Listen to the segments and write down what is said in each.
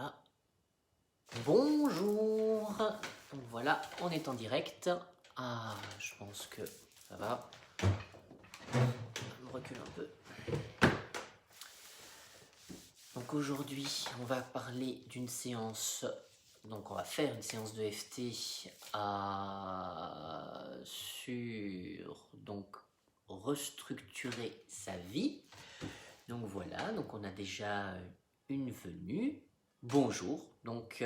Voilà. Bonjour. Donc voilà, on est en direct. Ah, je pense que ça va. Je me recule un peu. Donc aujourd'hui, on va parler d'une séance. Donc on va faire une séance de FT sur donc restructurer sa vie. Donc voilà, donc on a déjà une venue. Bonjour, donc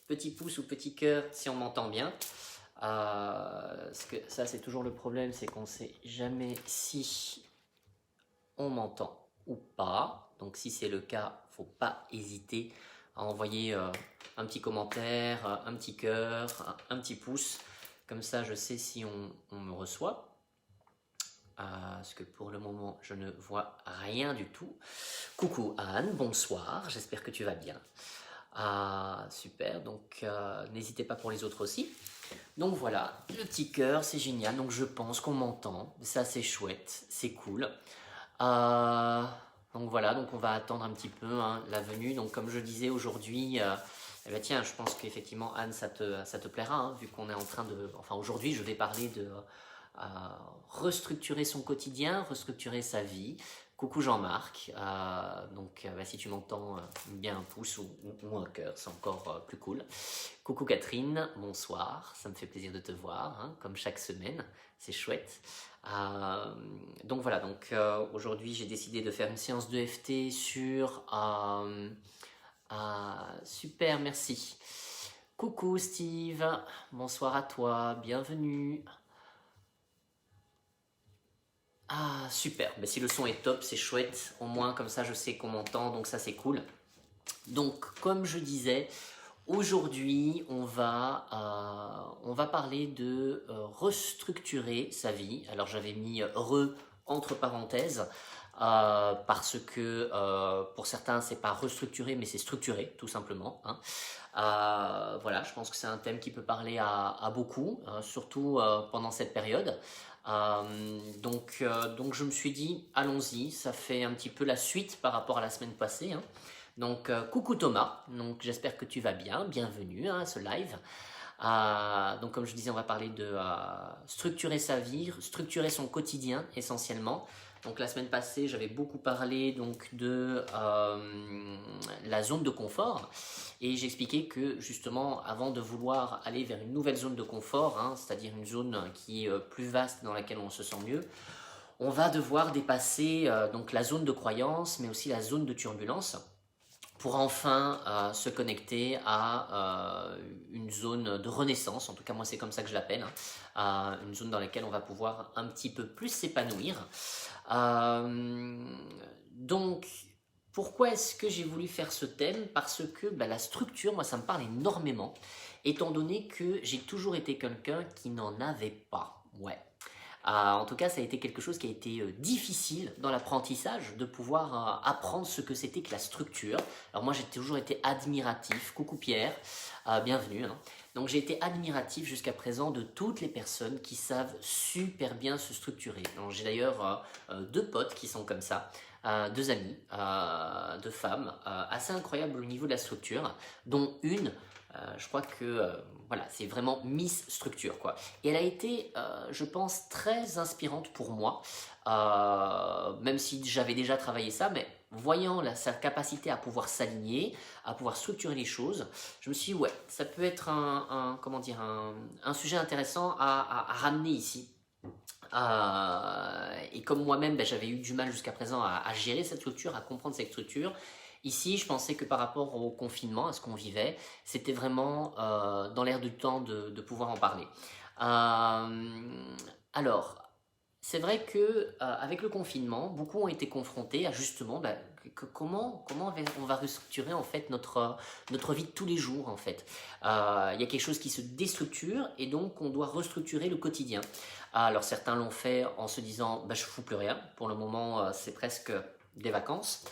petit pouce ou petit cœur si on m'entend bien. Parce que ça c'est toujours le problème, c'est qu'on ne sait jamais si on m'entend ou pas. Donc si c'est le cas, faut pas hésiter à envoyer un petit commentaire, un petit cœur, un petit pouce. Comme ça je sais si on me reçoit. Parce que pour le moment, je ne vois rien du tout. Coucou Anne, bonsoir, j'espère que tu vas bien. Super, donc n'hésitez pas pour les autres aussi. Donc voilà, le petit cœur, c'est génial, donc je pense qu'on m'entend, ça c'est chouette, c'est cool. Donc voilà, donc on va attendre un petit peu la venue. Donc comme je disais aujourd'hui, eh ben tiens, je pense qu'effectivement Anne, ça te plaira, vu qu'on est en train de... Enfin aujourd'hui, je vais parler de... restructurer son quotidien, restructurer sa vie. Coucou Jean-Marc, si tu m'entends, bien un pouce ou un cœur, c'est encore plus cool. Coucou Catherine, bonsoir, ça me fait plaisir de te voir, comme chaque semaine, c'est chouette. Donc voilà, aujourd'hui j'ai décidé de faire une séance de FT sur... super, merci. Coucou Steve, bonsoir à toi, bienvenue. Super, mais si le son est top, c'est chouette, au moins comme ça je sais qu'on m'entend, donc ça c'est cool. Donc comme je disais, aujourd'hui on va parler de restructurer sa vie. Alors j'avais mis entre parenthèses, parce que pour certains c'est pas restructurer mais c'est structurer tout simplement. Voilà, je pense que c'est un thème qui peut parler à beaucoup, surtout pendant cette période. Donc je me suis dit, allons-y, ça fait un petit peu la suite par rapport à la semaine passée. Donc coucou Thomas, donc j'espère que tu vas bien, bienvenue à ce live. Donc comme je disais, on va parler de structurer sa vie, structurer son quotidien essentiellement. Donc la semaine passée, j'avais beaucoup parlé donc de la zone de confort et j'expliquais que justement avant de vouloir aller vers une nouvelle zone de confort, c'est-à-dire une zone qui est plus vaste dans laquelle on se sent mieux, on va devoir dépasser donc la zone de croyance mais aussi la zone de turbulence pour enfin se connecter à une zone de renaissance, en tout cas moi c'est comme ça que je l'appelle, une zone dans laquelle on va pouvoir un petit peu plus s'épanouir. Donc pourquoi est-ce que j'ai voulu faire ce thème? Parce que la structure, moi ça me parle énormément, étant donné que j'ai toujours été quelqu'un qui n'en avait pas. Ouais. En tout cas, ça a été quelque chose qui a été difficile dans l'apprentissage, de pouvoir apprendre ce que c'était que la structure. Alors moi, j'ai toujours été admiratif. Coucou Pierre, bienvenue. Donc j'ai été admiratif jusqu'à présent de toutes les personnes qui savent super bien se structurer. J'ai d'ailleurs deux potes qui sont comme ça. Deux amis, deux femmes, assez incroyables au niveau de la structure, dont une, je crois que voilà, c'est vraiment Miss Structure quoi. Et elle a été, je pense, très inspirante pour moi, même si j'avais déjà travaillé ça, mais voyant sa capacité à pouvoir s'aligner, à pouvoir structurer les choses, je me suis dit ouais, ça peut être un sujet intéressant à ramener ici. Et comme moi-même, j'avais eu du mal jusqu'à présent à gérer cette structure, à comprendre cette structure, ici, je pensais que par rapport au confinement, à ce qu'on vivait, c'était vraiment dans l'air du temps de pouvoir en parler. Alors, c'est vrai que avec le confinement, beaucoup ont été confrontés à justement comment on va restructurer en fait notre vie de tous les jours en fait. Il y a quelque chose qui se déstructure et donc on doit restructurer le quotidien. Alors certains l'ont fait en se disant je fous plus rien. Pour le moment, c'est presque des vacances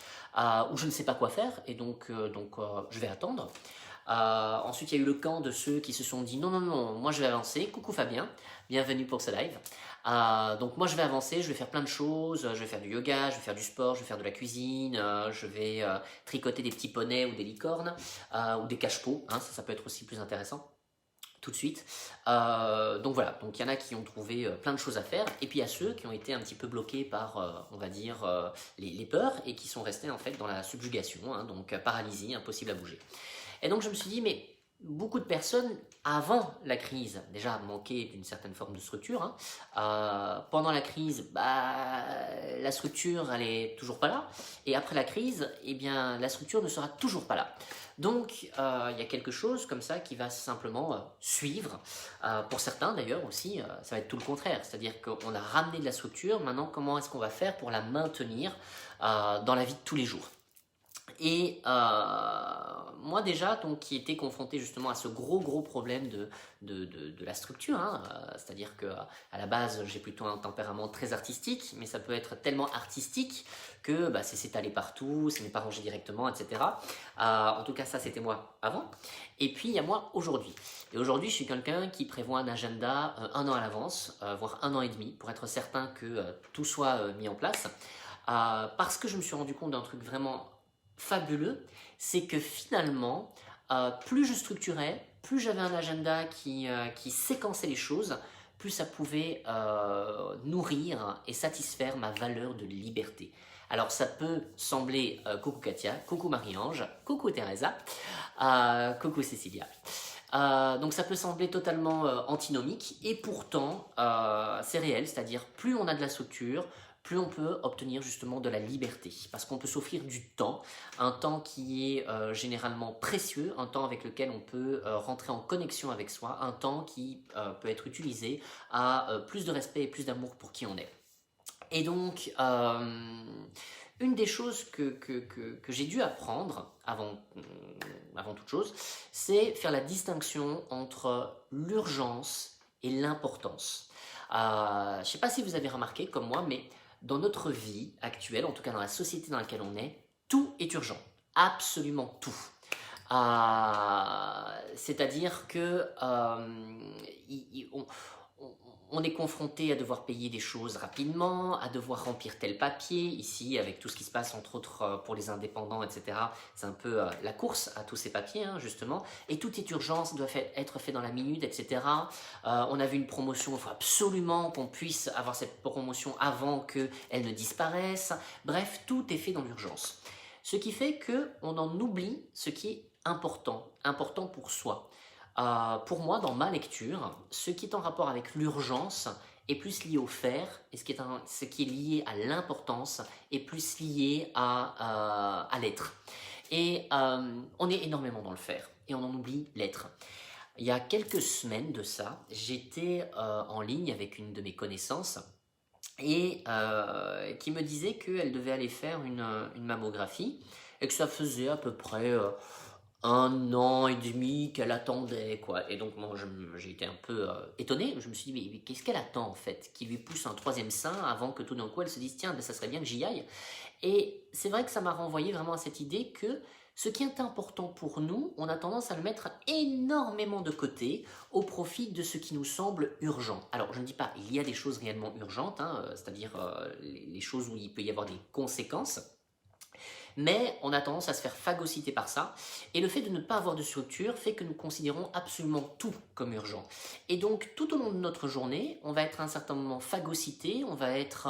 ou je ne sais pas quoi faire et donc je vais attendre. Ensuite, il y a eu le camp de ceux qui se sont dit non, non, non, moi je vais avancer. Coucou Fabien, bienvenue pour ce live. Donc moi je vais avancer, je vais faire plein de choses, je vais faire du yoga, je vais faire du sport, je vais faire de la cuisine, je vais tricoter des petits poneys ou des licornes, ou des cache-pots, hein, ça peut être aussi plus intéressant tout de suite. Donc voilà, donc il y en a qui ont trouvé plein de choses à faire, et puis il y a ceux qui ont été un petit peu bloqués par, on va dire, les peurs, et qui sont restés en fait dans la subjugation, hein, donc paralysie, impossible à bouger. Et donc je me suis dit, mais beaucoup de personnes, avant la crise, déjà manquaient d'une certaine forme de structure. Hein. Pendant la crise, la structure, elle est toujours pas là. Et après la crise, eh bien, la structure ne sera toujours pas là. Donc, il y a quelque chose comme ça qui va simplement suivre. Pour certains, d'ailleurs, aussi, ça va être tout le contraire. C'est-à-dire qu'on a ramené de la structure. Maintenant, comment est-ce qu'on va faire pour la maintenir dans la vie de tous les jours ? Et moi déjà, donc, qui était confronté justement à ce gros problème de la structure, hein, c'est-à-dire que à la base j'ai plutôt un tempérament très artistique, mais ça peut être tellement artistique que c'est s'étaler partout, ce n'est pas rangé directement, etc. En tout cas ça c'était moi avant, et puis il y a moi aujourd'hui. Et aujourd'hui je suis quelqu'un qui prévoit un agenda un an à l'avance, voire un an et demi, pour être certain que tout soit mis en place, parce que je me suis rendu compte d'un truc vraiment fabuleux, c'est que finalement, plus je structurais, plus j'avais un agenda qui séquençait les choses, plus ça pouvait nourrir et satisfaire ma valeur de liberté. Alors ça peut sembler, coucou Katia, coucou Marie-Ange, coucou Teresa, coucou Cécilia. Donc ça peut sembler totalement antinomique, et pourtant c'est réel, c'est-à-dire plus on a de la structure, plus on peut obtenir justement de la liberté, parce qu'on peut s'offrir du temps, un temps qui est généralement précieux, un temps avec lequel on peut rentrer en connexion avec soi, un temps qui peut être utilisé à plus de respect et plus d'amour pour qui on est. Et donc, une des choses que j'ai dû apprendre avant toute chose, c'est faire la distinction entre l'urgence et l'importance. Je ne sais pas si vous avez remarqué, comme moi, mais dans notre vie actuelle, en tout cas dans la société dans laquelle on est, tout est urgent, absolument tout. C'est-à-dire que on est confronté à devoir payer des choses rapidement, à devoir remplir tel papier. Ici, avec tout ce qui se passe, entre autres, pour les indépendants, etc., c'est un peu la course à tous ces papiers, hein, justement. Et tout est urgent, ça doit être fait dans la minute, etc. On a vu une promotion, il faut absolument qu'on puisse avoir cette promotion avant qu'elle ne disparaisse. Bref, tout est fait dans l'urgence. Ce qui fait qu'on en oublie ce qui est important pour soi. Pour moi, dans ma lecture, ce qui est en rapport avec l'urgence est plus lié au faire, et ce qui est lié à l'importance est plus lié à l'être. Et on est énormément dans le faire, et on en oublie l'être. Il y a quelques semaines de ça, j'étais en ligne avec une de mes connaissances, et qui me disait qu'elle devait aller faire une mammographie, et que ça faisait à peu près 1 an et demi qu'elle attendait, quoi. Et donc moi j'ai été un peu étonné. Je me suis dit mais qu'est-ce qu'elle attend en fait, qui lui pousse un 3e sein avant que tout d'un coup elle se dise tiens ça serait bien que j'y aille. Et c'est vrai que ça m'a renvoyé vraiment à cette idée que ce qui est important pour nous, on a tendance à le mettre énormément de côté au profit de ce qui nous semble urgent. Alors je ne dis pas il y a des choses réellement urgentes, hein, c'est-à-dire les choses où il peut y avoir des conséquences. Mais on a tendance à se faire phagocyter par ça, et le fait de ne pas avoir de structure fait que nous considérons absolument tout comme urgent. Et donc tout au long de notre journée, on va être à un certain moment phagocyté, on va être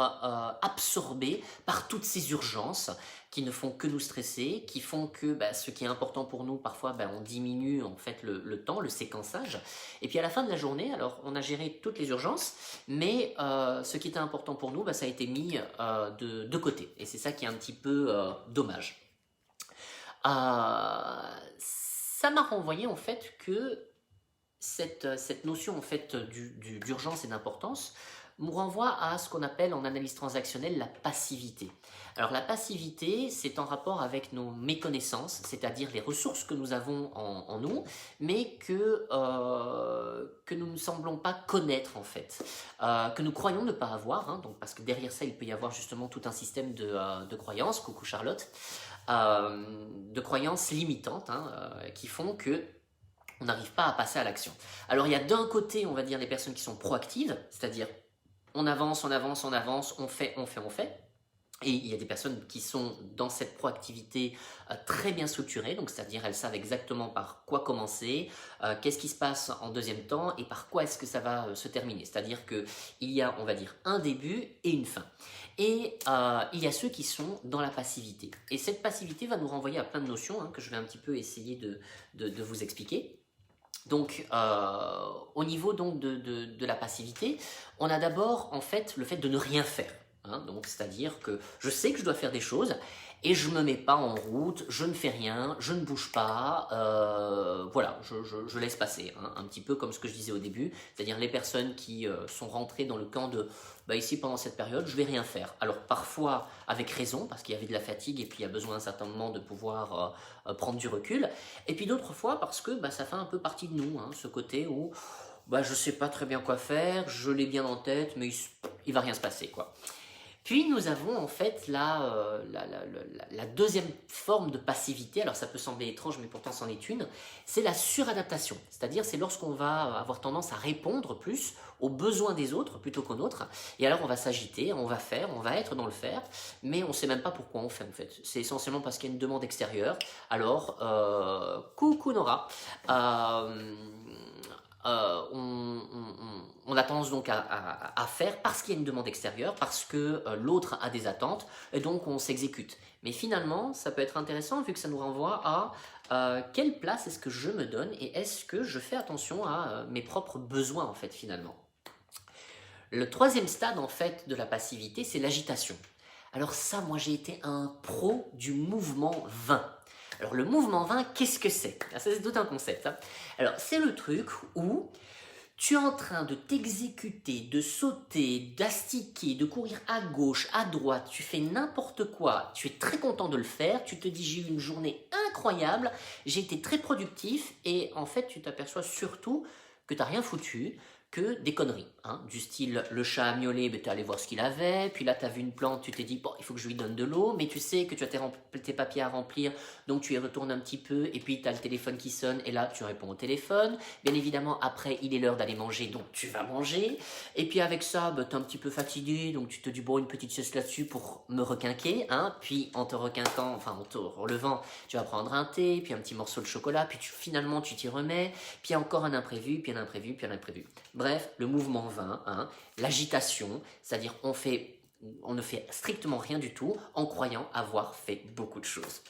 absorbé par toutes ces urgences qui ne font que nous stresser, qui font que ce qui est important pour nous, parfois on diminue en fait le temps, le séquençage. Et puis à la fin de la journée, alors on a géré toutes les urgences, mais ce qui était important pour nous, ça a été mis de côté. Et c'est ça qui est un petit peu dommage. Ça m'a renvoyé en fait que cette notion en fait d'urgence et d'importance nous renvoie à ce qu'on appelle en analyse transactionnelle la passivité. Alors la passivité, c'est en rapport avec nos méconnaissances, c'est-à-dire les ressources que nous avons en nous, mais que nous ne semblons pas connaître en fait, que nous croyons ne pas avoir, hein, donc parce que derrière ça, il peut y avoir justement tout un système de croyances, coucou Charlotte, de croyances limitantes qui font que on n'arrive pas à passer à l'action. Alors il y a d'un côté, on va dire, des personnes qui sont proactives, c'est-à-dire on avance, on avance, on avance, on fait, on fait, on fait. Et il y a des personnes qui sont dans cette proactivité très bien structurée, donc c'est-à-dire elles savent exactement par quoi commencer, qu'est-ce qui se passe en deuxième temps et par quoi est-ce que ça va se terminer. C'est-à-dire qu'il y a, on va dire, un début et une fin. Et il y a ceux qui sont dans la passivité. Et cette passivité va nous renvoyer à plein de notions que je vais un petit peu essayer de vous expliquer. Donc, au niveau donc de la passivité, on a d'abord en fait le fait de ne rien faire. Donc, c'est-à-dire que je sais que je dois faire des choses et je ne me mets pas en route, je ne fais rien, je ne bouge pas, voilà, je laisse passer. Un petit peu comme ce que je disais au début, c'est-à-dire les personnes qui sont rentrées dans le camp de ici pendant cette période, je vais rien faire. Alors parfois avec raison, parce qu'il y avait de la fatigue et puis il y a besoin à un certain moment de pouvoir prendre du recul, et puis d'autres fois parce que ça fait un peu partie de nous, ce côté où je sais pas très bien quoi faire, je l'ai bien en tête, mais il va rien se passer, quoi. Puis nous avons en fait la deuxième forme de passivité, alors ça peut sembler étrange mais pourtant c'en est une, c'est la suradaptation, c'est-à-dire c'est lorsqu'on va avoir tendance à répondre plus aux besoins des autres plutôt qu'aux nôtres, et alors on va s'agiter, on va faire, on va être dans le faire, mais on ne sait même pas pourquoi on fait en fait, c'est essentiellement parce qu'il y a une demande extérieure, alors coucou Nora, on a tendance donc à faire parce qu'il y a une demande extérieure, parce que l'autre a des attentes, et donc on s'exécute. Mais finalement, ça peut être intéressant vu que ça nous renvoie à quelle place est-ce que je me donne et est-ce que je fais attention à mes propres besoins en fait finalement. Le troisième stade en fait de la passivité, c'est l'agitation. Alors ça, moi j'ai été un pro du mouvement 20. Alors le mouvement 20, qu'est-ce que c'est? Ça c'est tout un concept. Alors c'est le truc où tu es en train de t'exécuter, de sauter, d'astiquer, de courir à gauche, à droite, tu fais n'importe quoi, tu es très content de le faire, tu te dis j'ai eu une journée incroyable, j'ai été très productif et en fait tu t'aperçois surtout que tu n'as rien foutu, que des conneries, du style le chat a miaulé, tu es allé voir ce qu'il avait, puis là tu as vu une plante, tu t'es dit bon il faut que je lui donne de l'eau, mais tu sais que tu as tes papiers à remplir, donc tu y retournes un petit peu, et puis tu as le téléphone qui sonne, et là tu réponds au téléphone, bien évidemment après il est l'heure d'aller manger, donc tu vas manger, et puis avec ça tu es un petit peu fatigué, donc tu te dis bon une petite sieste là-dessus pour me requinquer, puis en te requinquant, enfin en te relevant, tu vas prendre un thé, puis un petit morceau de chocolat, puis finalement tu t'y remets, puis encore un imprévu, puis un imprévu, puis un imprévu. Bref, le mouvement 20, l'agitation, c'est-à-dire on ne fait strictement rien du tout en croyant avoir fait beaucoup de choses.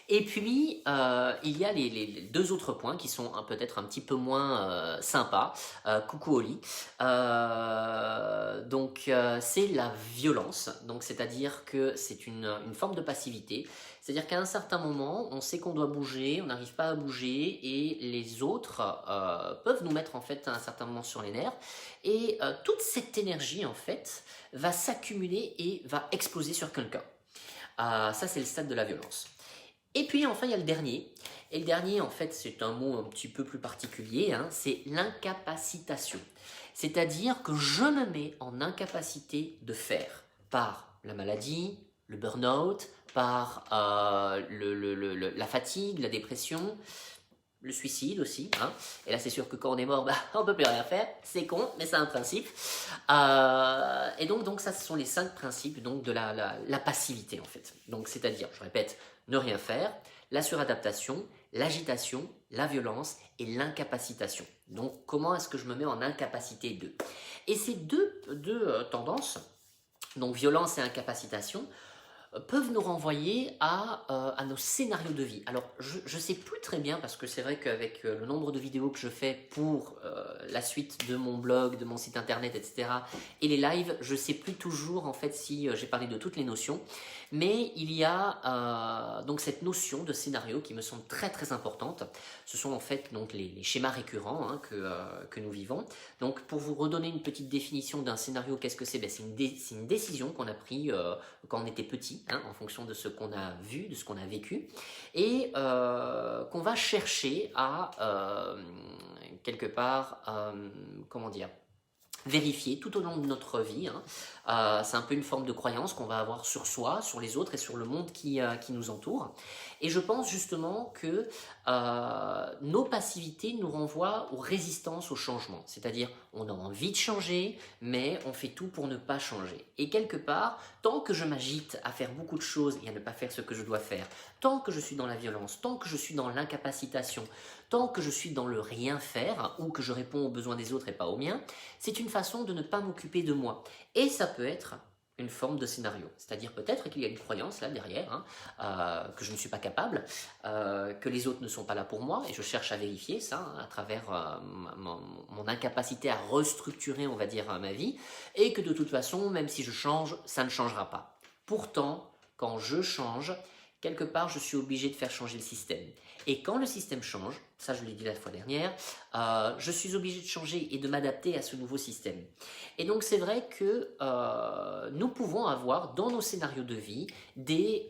Et puis, il y a les deux autres points qui sont peut-être un petit peu moins sympas. Coucou Oli. C'est la violence. Donc, c'est-à-dire que c'est une forme de passivité. C'est-à-dire qu'à un certain moment, on sait qu'on doit bouger, on n'arrive pas à bouger et les autres peuvent nous mettre en fait à un certain moment sur les nerfs. Et toute cette énergie en fait va s'accumuler et va exploser sur quelqu'un. Ça, c'est le stade de la violence. Et puis enfin il y a le dernier, et le dernier en fait c'est un mot un petit peu plus particulier, c'est l'incapacitation. C'est-à-dire que je me mets en incapacité de faire par la maladie, le burn-out, par la fatigue, la dépression, le suicide aussi. Et là c'est sûr que quand on est mort, on ne peut plus rien faire, c'est con, mais c'est un principe. Et donc ça ce sont les 5 principes donc, de la passivité en fait. Donc c'est-à-dire, je répète, ne rien faire, la suradaptation, l'agitation, la violence et l'incapacitation. Donc comment est-ce que je me mets en incapacité de? Et ces deux tendances, donc violence et incapacitation, peuvent nous renvoyer à nos scénarios de vie. Alors, je ne sais plus très bien, parce que c'est vrai qu'avec le nombre de vidéos que je fais pour la suite de mon blog, de mon site internet, etc., et les lives, je ne sais plus toujours en fait si j'ai parlé de toutes les notions, mais il y a donc cette notion de scénario qui me semble très très importante. Ce sont en fait donc les schémas récurrents que nous vivons. Donc, pour vous redonner une petite définition d'un scénario, qu'est-ce que c'est? C'est une décision qu'on a prise quand on était petit, en fonction de ce qu'on a vu, de ce qu'on a vécu, et qu'on va chercher à, quelque part, comment dire, vérifier tout au long de notre vie. Hein. C'est un peu une forme de croyance qu'on va avoir sur soi, sur les autres et sur le monde qui nous entoure. Et je pense justement que nos passivités nous renvoient aux résistances au changement. C'est-à-dire, on a envie de changer, mais on fait tout pour ne pas changer. Et quelque part, tant que je m'agite à faire beaucoup de choses et à ne pas faire ce que je dois faire, tant que je suis dans la violence, tant que je suis dans l'incapacitation, tant que je suis dans le rien faire ou que je réponds aux besoins des autres et pas aux miens, c'est une façon de ne pas m'occuper de moi. Et ça peut être une forme de scénario. C'est-à-dire peut-être qu'il y a une croyance là derrière, hein, que je ne suis pas capable, que les autres ne sont pas là pour moi, et je cherche à vérifier ça hein, à travers mon incapacité à restructurer, on va dire, ma vie, et que de toute façon, même si je change, ça ne changera pas. Pourtant, quand je change, quelque part, je suis obligé de faire changer le système. Et quand le système change, ça je l'ai dit la fois dernière, je suis obligé de changer et de m'adapter à ce nouveau système. Et donc c'est vrai que nous pouvons avoir dans nos scénarios de vie des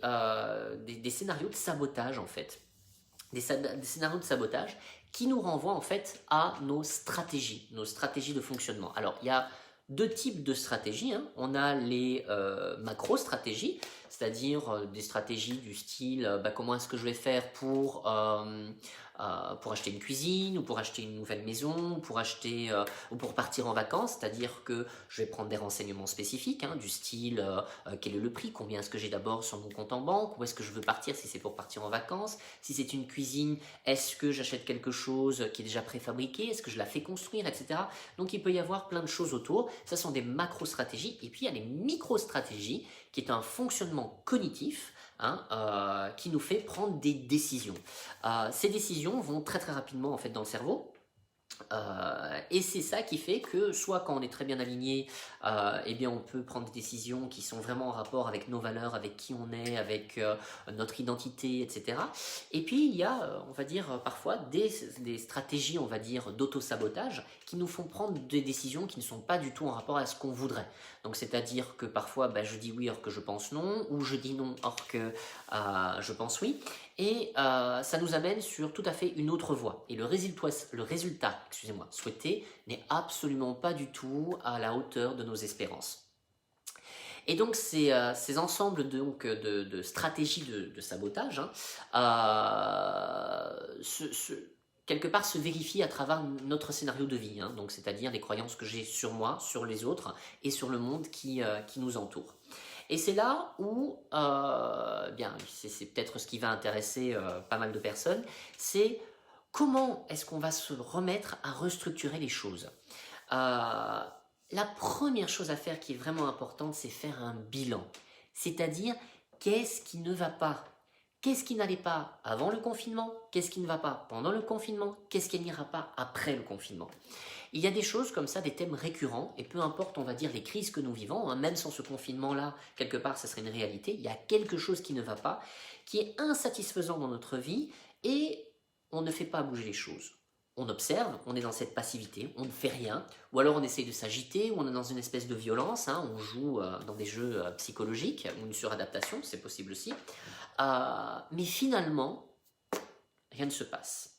scénarios de sabotage en fait. Des scénarios de sabotage qui nous renvoient en fait à nos stratégies de fonctionnement. Alors il y a deux types de stratégies. Hein. On a les macro-stratégies, c'est-à-dire des stratégies du style comment est-ce que je vais faire pour acheter une cuisine, ou pour acheter une nouvelle maison, ou pour partir en vacances, c'est-à-dire que je vais prendre des renseignements spécifiques, hein, du style quel est le prix, combien est-ce que j'ai d'abord sur mon compte en banque, où est-ce que je veux partir si c'est pour partir en vacances, si c'est une cuisine, est-ce que j'achète quelque chose qui est déjà préfabriqué, est-ce que je la fais construire, etc. Donc il peut y avoir plein de choses autour, ça sont des macro-stratégies, et puis il y a les micro-stratégies, qui est un fonctionnement cognitif, hein, qui nous fait prendre des décisions. Ces décisions vont très très rapidement en fait dans le cerveau. Et c'est ça qui fait que soit quand on est très bien aligné, eh bien on peut prendre des décisions qui sont vraiment en rapport avec nos valeurs, avec qui on est, avec notre identité, etc. Et puis il y a, on va dire, parfois des stratégies, on va dire, d'auto-sabotage qui nous font prendre des décisions qui ne sont pas du tout en rapport à ce qu'on voudrait. Donc c'est-à-dire que parfois je dis oui alors que je pense non, ou je dis non alors que je pense oui. Et ça nous amène sur tout à fait une autre voie. Et le résultat souhaité n'est absolument pas du tout à la hauteur de nos espérances. Et donc ces ensembles de stratégies de sabotage quelque part se vérifient à travers notre scénario de vie, hein, donc c'est-à-dire les croyances que j'ai sur moi, sur les autres et sur le monde qui nous entoure. Et c'est là où, c'est peut-être ce qui va intéresser pas mal de personnes, c'est comment est-ce qu'on va se remettre à restructurer les choses. La première chose à faire qui est vraiment importante, c'est faire un bilan. C'est-à-dire, qu'est-ce qui ne va pas ? Qu'est-ce qui n'allait pas avant le confinement ? Qu'est-ce qui ne va pas pendant le confinement ? Qu'est-ce qui n'ira pas après le confinement ? Il y a des choses comme ça, des thèmes récurrents, et peu importe, on va dire, les crises que nous vivons, hein, même sans ce confinement-là, quelque part, ça serait une réalité, il y a quelque chose qui ne va pas, qui est insatisfaisant dans notre vie, et on ne fait pas bouger les choses. On observe, on est dans cette passivité, on ne fait rien, ou alors on essaye de s'agiter, ou on est dans une espèce de violence, hein, on joue dans des jeux psychologiques, ou une suradaptation, c'est possible aussi, mais finalement, rien ne se passe.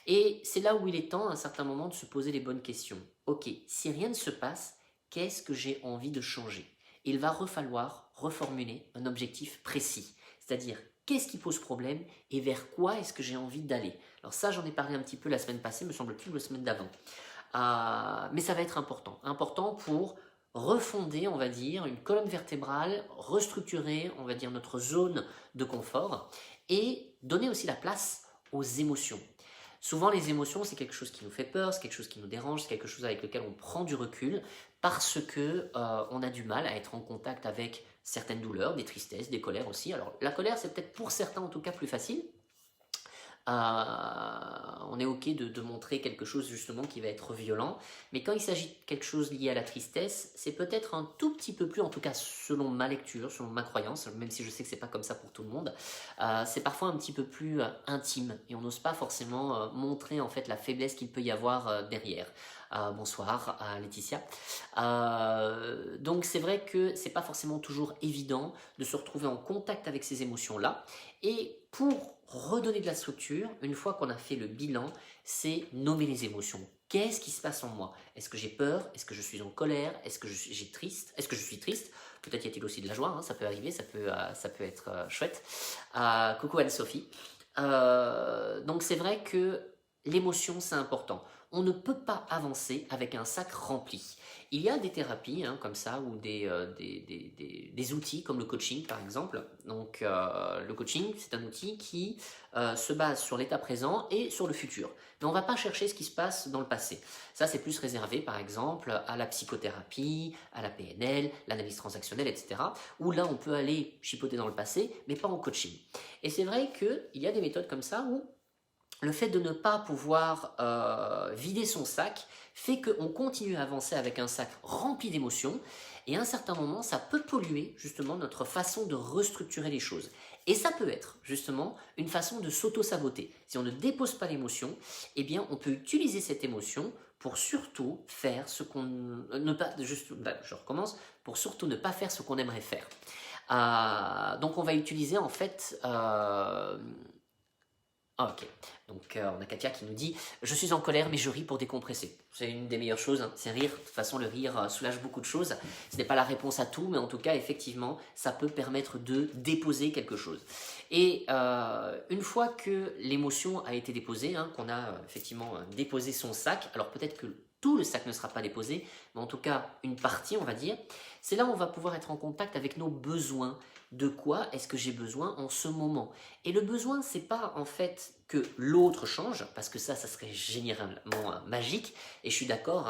Et c'est là où il est temps, à un certain moment, de se poser les bonnes questions. Ok, si rien ne se passe, qu'est-ce que j'ai envie de changer ? Il va falloir reformuler un objectif précis, c'est-à-dire qu'est-ce qui pose problème et vers quoi est-ce que j'ai envie d'aller. Alors ça, j'en ai parlé un petit peu la semaine passée, me semble-t-il, ou la semaine d'avant. Mais ça va être important pour refonder, on va dire, une colonne vertébrale, restructurer, on va dire, notre zone de confort et donner aussi la place aux émotions. Souvent, les émotions, c'est quelque chose qui nous fait peur, c'est quelque chose qui nous dérange, c'est quelque chose avec lequel on prend du recul parce que on a du mal à être en contact avec certaines douleurs, des tristesses, des colères aussi. Alors, la colère, c'est peut-être pour certains en tout cas plus facile. On est ok de montrer quelque chose justement qui va être violent, mais quand il s'agit de quelque chose lié à la tristesse, c'est peut-être un tout petit peu plus, en tout cas selon ma lecture, selon ma croyance, même si je sais que c'est pas comme ça pour tout le monde, c'est parfois un petit peu plus intime et on n'ose pas forcément montrer en fait la faiblesse qu'il peut y avoir derrière. Bonsoir Laetitia. Donc c'est vrai que c'est pas forcément toujours évident de se retrouver en contact avec ces émotions-là, et pour redonner de la structure, une fois qu'on a fait le bilan, c'est nommer les émotions. Qu'est-ce qui se passe en moi? Est-ce que j'ai peur? Est-ce que je suis en colère? Est-ce que j'ai triste? Est-ce que je suis triste? Peut-être y a-t-il aussi de la joie, hein, ça peut arriver, ça peut être chouette. Coucou Anne-Sophie. Donc c'est vrai que l'émotion c'est important. On ne peut pas avancer avec un sac rempli. Il y a des thérapies comme ça ou des outils comme le coaching par exemple. Donc le coaching c'est un outil qui se base sur l'état présent et sur le futur. Mais on ne va pas chercher ce qui se passe dans le passé. Ça c'est plus réservé par exemple à la psychothérapie, à la PNL, l'analyse transactionnelle, etc. Où là on peut aller chipoter dans le passé mais pas en coaching. Et c'est vrai qu'il y a des méthodes comme ça où le fait de ne pas pouvoir vider son sac fait qu'on continue à avancer avec un sac rempli d'émotions et à un certain moment, ça peut polluer justement notre façon de restructurer les choses. Et ça peut être justement une façon de s'auto-saboter. Si on ne dépose pas l'émotion, eh bien on peut utiliser cette émotion pour surtout faire ce qu'on ne pas je recommence, pour surtout ne pas faire ce qu'on aimerait faire. Donc on va utiliser en fait ok, donc on a Katia qui nous dit « Je suis en colère mais je ris pour décompresser ». C'est une des meilleures choses, c'est rire. De toute façon, le rire soulage beaucoup de choses. Ce n'est pas la réponse à tout, mais en tout cas, effectivement, ça peut permettre de déposer quelque chose. Et une fois que l'émotion a été déposée, qu'on a effectivement déposé son sac, alors peut-être que tout le sac ne sera pas déposé, mais en tout cas, une partie, on va dire, c'est là où on va pouvoir être en contact avec nos besoins. De quoi est-ce que j'ai besoin en ce moment? Et le besoin, c'est pas en fait que l'autre change, parce que ça serait généralement magique, et je suis d'accord,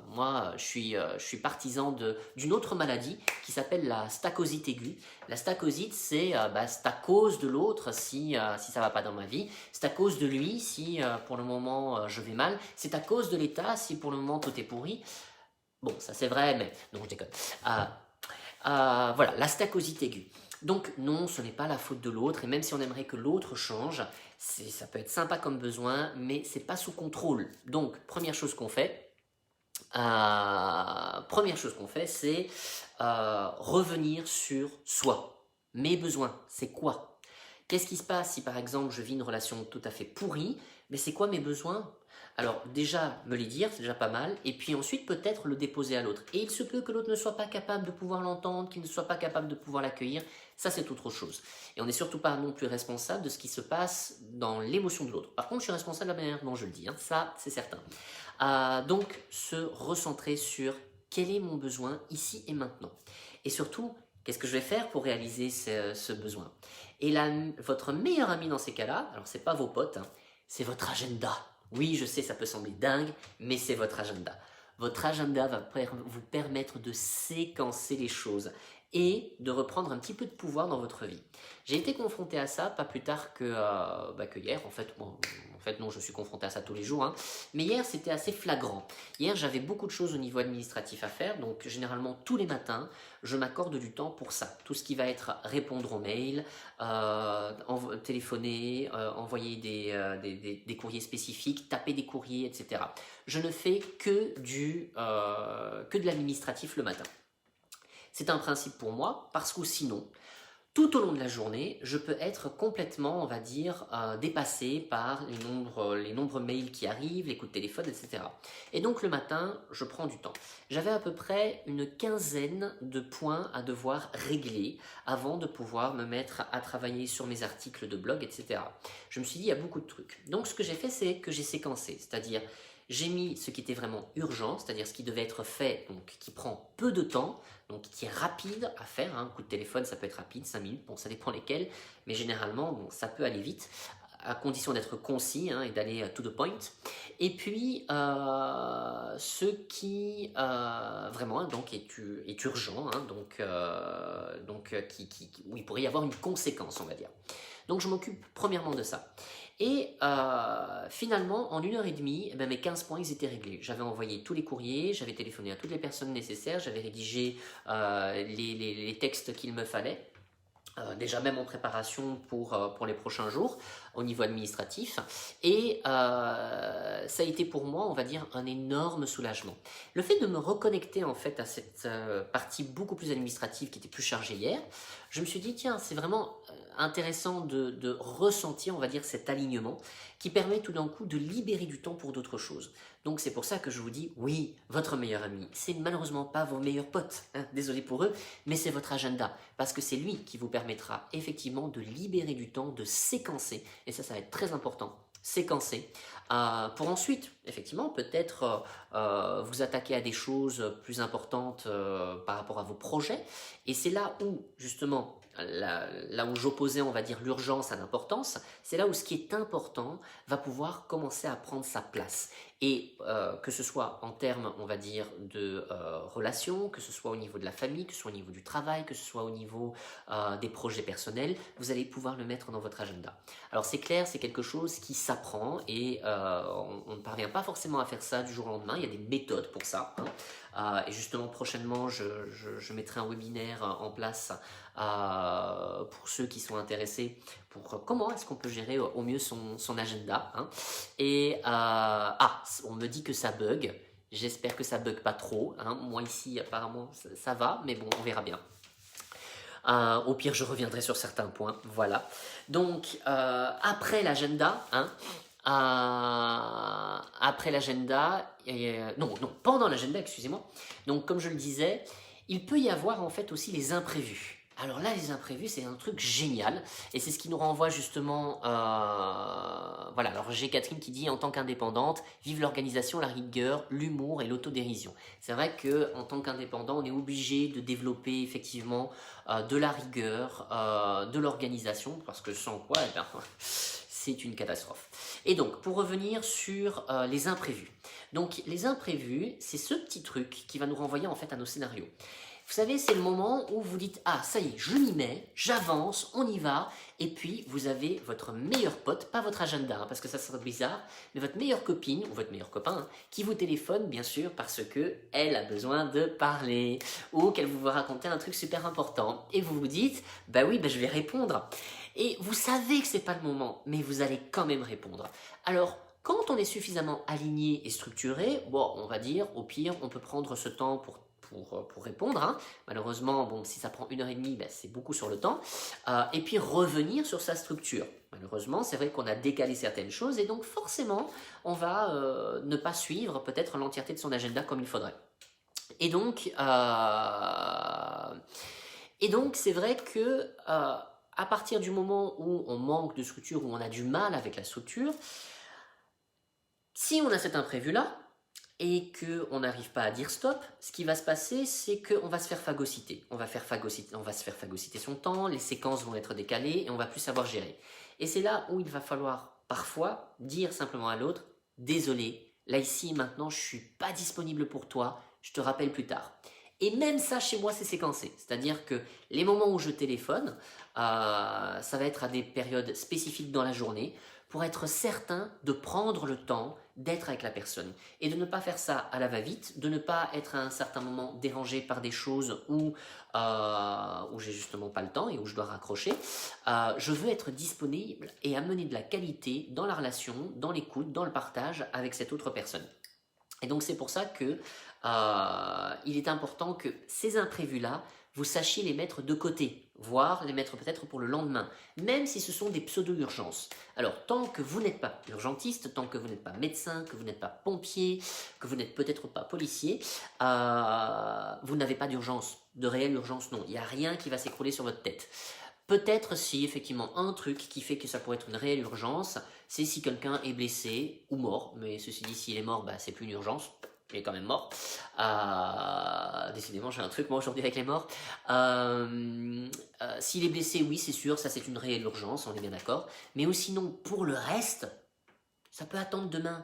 moi je suis partisan d'une autre maladie qui s'appelle la stacosite aiguë. La stacosite, c'est à cause de l'autre si ça va pas dans ma vie, c'est à cause de lui si pour le moment je vais mal, c'est à cause de l'État si pour le moment tout est pourri. Bon, ça c'est vrai, mais non, je déconne. Voilà, la stacosite aiguë. Donc non, ce n'est pas la faute de l'autre, et même si on aimerait que l'autre change, ça peut être sympa comme besoin, mais c'est pas sous contrôle. Donc, première chose qu'on fait, c'est revenir sur soi. Mes besoins, c'est quoi? Qu'est-ce qui se passe si par exemple je vis une relation tout à fait pourrie? Mais c'est quoi mes besoins? Alors déjà, me les dire, c'est déjà pas mal, et puis ensuite peut-être le déposer à l'autre. Et il se peut que l'autre ne soit pas capable de pouvoir l'entendre, qu'il ne soit pas capable de pouvoir l'accueillir, ça c'est autre chose. Et on n'est surtout pas non plus responsable de ce qui se passe dans l'émotion de l'autre. Par contre, je suis responsable de la manière dont je le dis, ça c'est certain. Donc, se recentrer sur quel est mon besoin ici et maintenant. Et surtout, qu'est-ce que je vais faire pour réaliser ce besoin? Et votre meilleur ami dans ces cas-là, alors c'est pas vos potes, c'est votre agenda. Oui, je sais, ça peut sembler dingue, mais c'est votre agenda. Votre agenda va vous permettre de séquencer les choses et de reprendre un petit peu de pouvoir dans votre vie. J'ai été confronté à ça pas plus tard que hier. En fait, non, je suis confronté à ça tous les jours. Mais hier, c'était assez flagrant. Hier, j'avais beaucoup de choses au niveau administratif à faire. Donc, généralement, tous les matins, je m'accorde du temps pour ça. Tout ce qui va être répondre aux mails, téléphoner, envoyer des courriers spécifiques, taper des courriers, etc. Je ne fais que de l'administratif le matin. C'est un principe pour moi parce que sinon, tout au long de la journée, je peux être complètement, on va dire, dépassé par les nombreux mails qui arrivent, les coups de téléphone, etc. Et donc le matin, je prends du temps. J'avais à peu près une quinzaine de points à devoir régler avant de pouvoir me mettre à travailler sur mes articles de blog, etc. Je me suis dit, il y a beaucoup de trucs. Donc ce que j'ai fait, c'est que j'ai séquencé, c'est-à-dire j'ai mis ce qui était vraiment urgent, c'est-à-dire ce qui devait être fait, donc qui prend peu de temps, donc qui est rapide à faire. Un coup de téléphone, ça peut être rapide, 5 minutes, bon, ça dépend lesquels, mais généralement, ça peut aller vite, à condition d'être concis et d'aller to the point. Et puis, ce qui vraiment donc est urgent, où il pourrait y avoir une conséquence, on va dire. Donc, je m'occupe premièrement de ça. Et finalement, en 1h30, mes 15 points, ils étaient réglés. J'avais envoyé tous les courriers, j'avais téléphoné à toutes les personnes nécessaires, j'avais rédigé les textes qu'il me fallait. Déjà même en préparation pour les prochains jours au niveau administratif, et ça a été pour moi, on va dire, un énorme soulagement. Le fait de me reconnecter en fait à cette partie beaucoup plus administrative qui était plus chargée hier, je me suis dit, tiens, c'est vraiment intéressant de ressentir, on va dire, cet alignement qui permet tout d'un coup de libérer du temps pour d'autres choses. Donc c'est pour ça que je vous dis, oui, votre meilleur ami, c'est malheureusement pas vos meilleurs potes, hein, désolé pour eux, mais c'est votre agenda, parce que c'est lui qui vous permettra effectivement de libérer du temps, de séquencer, et ça va être très important, séquencer, pour ensuite, effectivement, peut-être vous attaquer à des choses plus importantes par rapport à vos projets, et c'est là où, justement, là où j'opposais, on va dire, l'urgence à l'importance, c'est là où ce qui est important va pouvoir commencer à prendre sa place. Et que ce soit en termes, on va dire, de relations, que ce soit au niveau de la famille, que ce soit au niveau du travail, que ce soit au niveau des projets personnels, vous allez pouvoir le mettre dans votre agenda. Alors c'est clair, c'est quelque chose qui s'apprend et on ne parvient pas forcément à faire ça du jour au lendemain, il y a des méthodes pour ça. Et justement, prochainement, je mettrai un webinaire en place pour ceux qui sont intéressés pour comment est-ce qu'on peut gérer au mieux son agenda. Hein. Et on me dit que ça bug. J'espère que ça bug pas trop. Hein. Moi ici, apparemment, ça va, mais bon, on verra bien. Au pire, je reviendrai sur certains points. Voilà. Donc, après l'agenda, hein, après l'agenda, pendant l'agenda, excusez-moi. Donc, comme je le disais, il peut y avoir en fait aussi les imprévus. Alors là, les imprévus, c'est un truc génial, et c'est ce qui nous renvoie justement, voilà, alors j'ai Catherine qui dit, en tant qu'indépendante, vive l'organisation, la rigueur, l'humour et l'autodérision. C'est vrai qu'en tant qu'indépendant, on est obligé de développer effectivement de la rigueur, de l'organisation, parce que sans quoi, eh bien, c'est une catastrophe. Et donc, pour revenir sur les imprévus. Donc, les imprévus, c'est ce petit truc qui va nous renvoyer en fait à nos scénarios. Vous savez, c'est le moment où vous dites « Ah, ça y est, je m'y mets, j'avance, on y va ». Et puis, vous avez votre meilleur pote, pas votre agenda, hein, parce que ça serait bizarre, mais votre meilleure copine, ou votre meilleur copain, hein, qui vous téléphone, bien sûr, parce qu'elle a besoin de parler, ou qu'elle vous veut raconter un truc super important. Et vous vous dites « Bah oui, je vais répondre ». Et vous savez que c'est pas le moment, mais vous allez quand même répondre. Alors, quand on est suffisamment aligné et structuré, bon, on va dire, au pire, on peut prendre ce temps pour répondre. Hein. Malheureusement, bon, si ça prend 1h30, c'est beaucoup sur le temps. Et puis revenir sur sa structure. Malheureusement, c'est vrai qu'on a décalé certaines choses et donc forcément, on va ne pas suivre peut-être l'entièreté de son agenda comme il faudrait. Et donc, c'est vrai que à partir du moment où on manque de structure, où on a du mal avec la structure, si on a cet imprévu-là, et qu'on n'arrive pas à dire stop, ce qui va se passer, c'est qu'on va se faire phagocyter. On va se faire phagocyter son temps, les séquences vont être décalées et on va plus savoir gérer. Et c'est là où il va falloir parfois dire simplement à l'autre « Désolé, là ici maintenant je ne suis pas disponible pour toi, je te rappelle plus tard ». Et même ça, chez moi, c'est séquencé. C'est-à-dire que les moments où je téléphone, ça va être à des périodes spécifiques dans la journée pour être certain de prendre le temps d'être avec la personne et de ne pas faire ça à la va-vite, de ne pas être à un certain moment dérangé par des choses où j'ai justement pas le temps et où je dois raccrocher. Je veux être disponible et amener de la qualité dans la relation, dans l'écoute, dans le partage avec cette autre personne. Et donc c'est pour ça que il est important que ces imprévus-là, vous sachiez les mettre de côté, voire les mettre peut-être pour le lendemain, même si ce sont des pseudo-urgences. Alors, tant que vous n'êtes pas urgentiste, tant que vous n'êtes pas médecin, que vous n'êtes pas pompier, que vous n'êtes peut-être pas policier, vous n'avez pas d'urgence, de réelle urgence, non. Il n'y a rien qui va s'écrouler sur votre tête. Peut-être si effectivement un truc qui fait que ça pourrait être une réelle urgence, c'est si quelqu'un est blessé ou mort, mais ceci dit, s'il est mort, c'est plus une urgence. Il est quand même mort. Décidément, j'ai un truc moi aujourd'hui avec les morts. S'il est blessé, oui, c'est sûr, ça c'est une réelle urgence, on est bien d'accord. Mais sinon, pour le reste, ça peut attendre demain.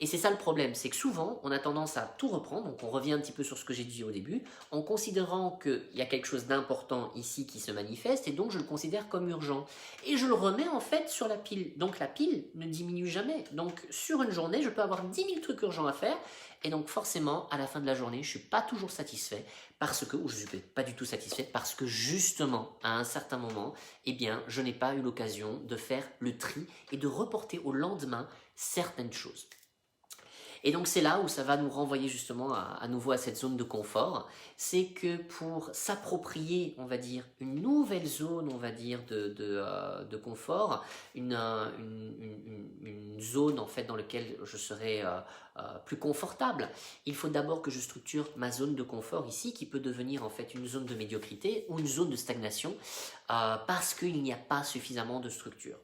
Et c'est ça le problème, c'est que souvent, on a tendance à tout reprendre, donc on revient un petit peu sur ce que j'ai dit au début, en considérant qu'il y a quelque chose d'important ici qui se manifeste, et donc je le considère comme urgent. Et je le remets en fait sur la pile. Donc la pile ne diminue jamais. Donc sur une journée, je peux avoir 10 000 trucs urgents à faire, et donc forcément, à la fin de la journée, je ne suis pas toujours satisfait, ou je ne suis pas du tout satisfait, parce que justement, à un certain moment, eh bien, je n'ai pas eu l'occasion de faire le tri et de reporter au lendemain certaines choses. Et donc c'est là où ça va nous renvoyer justement à nouveau à cette zone de confort. C'est que pour s'approprier, on va dire, une nouvelle zone, on va dire, de confort, une zone en fait dans laquelle je serai plus confortable, il faut d'abord que je structure ma zone de confort ici, qui peut devenir en fait une zone de médiocrité ou une zone de stagnation, parce qu'il n'y a pas suffisamment de structure.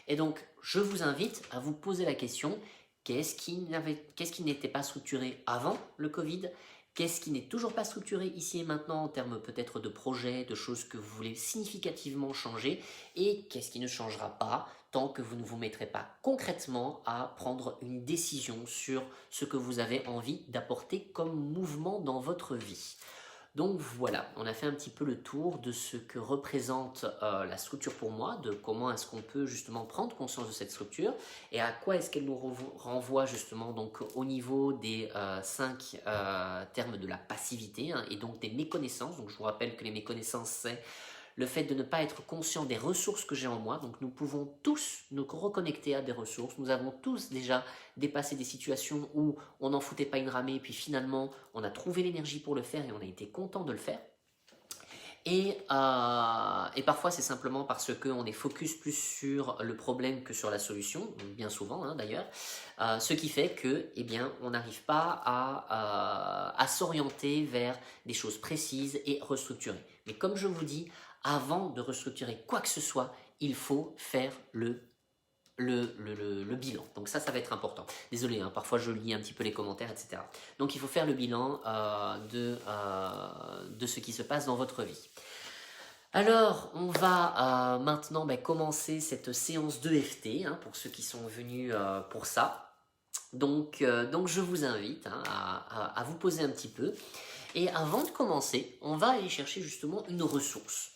Et donc, je vous invite à vous poser la question, qu'est-ce qui n'était pas structuré avant le Covid? Qu'est-ce qui n'est toujours pas structuré ici et maintenant en termes peut-être de projets, de choses que vous voulez significativement changer? Et qu'est-ce qui ne changera pas tant que vous ne vous mettrez pas concrètement à prendre une décision sur ce que vous avez envie d'apporter comme mouvement dans votre vie? Donc voilà, on a fait un petit peu le tour de ce que représente la structure pour moi, de comment est-ce qu'on peut justement prendre conscience de cette structure et à quoi est-ce qu'elle nous renvoie justement donc au niveau des 5 termes de la passivité, hein, et donc des méconnaissances. Donc je vous rappelle que les méconnaissances, c'est le fait de ne pas être conscient des ressources que j'ai en moi. Donc nous pouvons tous nous reconnecter à des ressources. Nous avons tous déjà dépassé des situations où on n'en foutait pas une ramée, puis finalement on a trouvé l'énergie pour le faire et on a été content de le faire. Et parfois c'est simplement parce qu'on est focus plus sur le problème que sur la solution, bien souvent hein, d'ailleurs, ce qui fait que, eh bien, on n'arrive pas à s'orienter vers des choses précises et restructurées. Mais comme je vous dis, avant de restructurer quoi que ce soit, il faut faire le bilan. Donc ça va être important. Désolé, hein, parfois je lis un petit peu les commentaires, etc. Donc il faut faire le bilan de ce qui se passe dans votre vie. Alors, on va maintenant commencer cette séance d'EFT, hein, pour ceux qui sont venus pour ça. Donc je vous invite hein, à vous poser un petit peu. Et avant de commencer, on va aller chercher justement une ressource.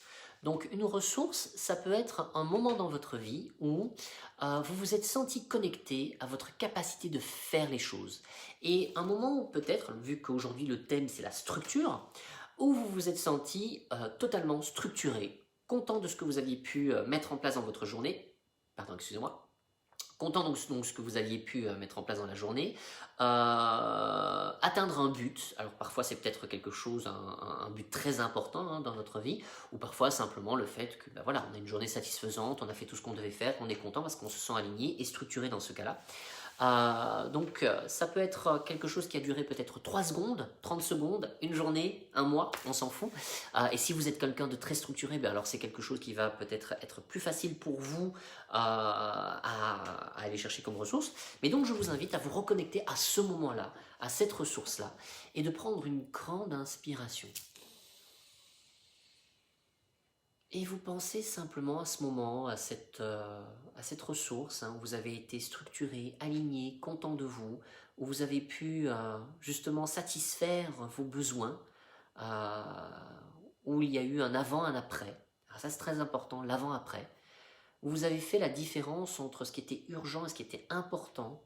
Donc une ressource, ça peut être un moment dans votre vie où vous vous êtes senti connecté à votre capacité de faire les choses. Et un moment où peut-être, vu qu'aujourd'hui le thème c'est la structure, où vous vous êtes senti totalement structuré, content de ce que vous aviez pu mettre en place dans votre journée, pardon, excusez-moi, content donc ce que vous aviez pu mettre en place dans la journée, atteindre un but. Alors parfois c'est peut-être quelque chose, un but très important hein, dans notre vie, ou parfois simplement le fait que voilà, on a une journée satisfaisante, on a fait tout ce qu'on devait faire, on est content parce qu'on se sent aligné et structuré dans ce cas-là. Donc ça peut être quelque chose qui a duré peut-être 3 secondes, 30 secondes, une journée, un mois, on s'en fout. Et si vous êtes quelqu'un de très structuré, alors c'est quelque chose qui va peut-être être plus facile pour vous à aller chercher comme ressource. Mais donc je vous invite à vous reconnecter à ce moment-là, à cette ressource-là, et de prendre une grande inspiration. Et vous pensez simplement à ce moment, à cette ressource, hein, où vous avez été structuré, aligné, content de vous, où vous avez pu justement satisfaire vos besoins, où il y a eu un avant, un après. Alors ça c'est très important, l'avant-après. Où vous avez fait la différence entre ce qui était urgent et ce qui était important,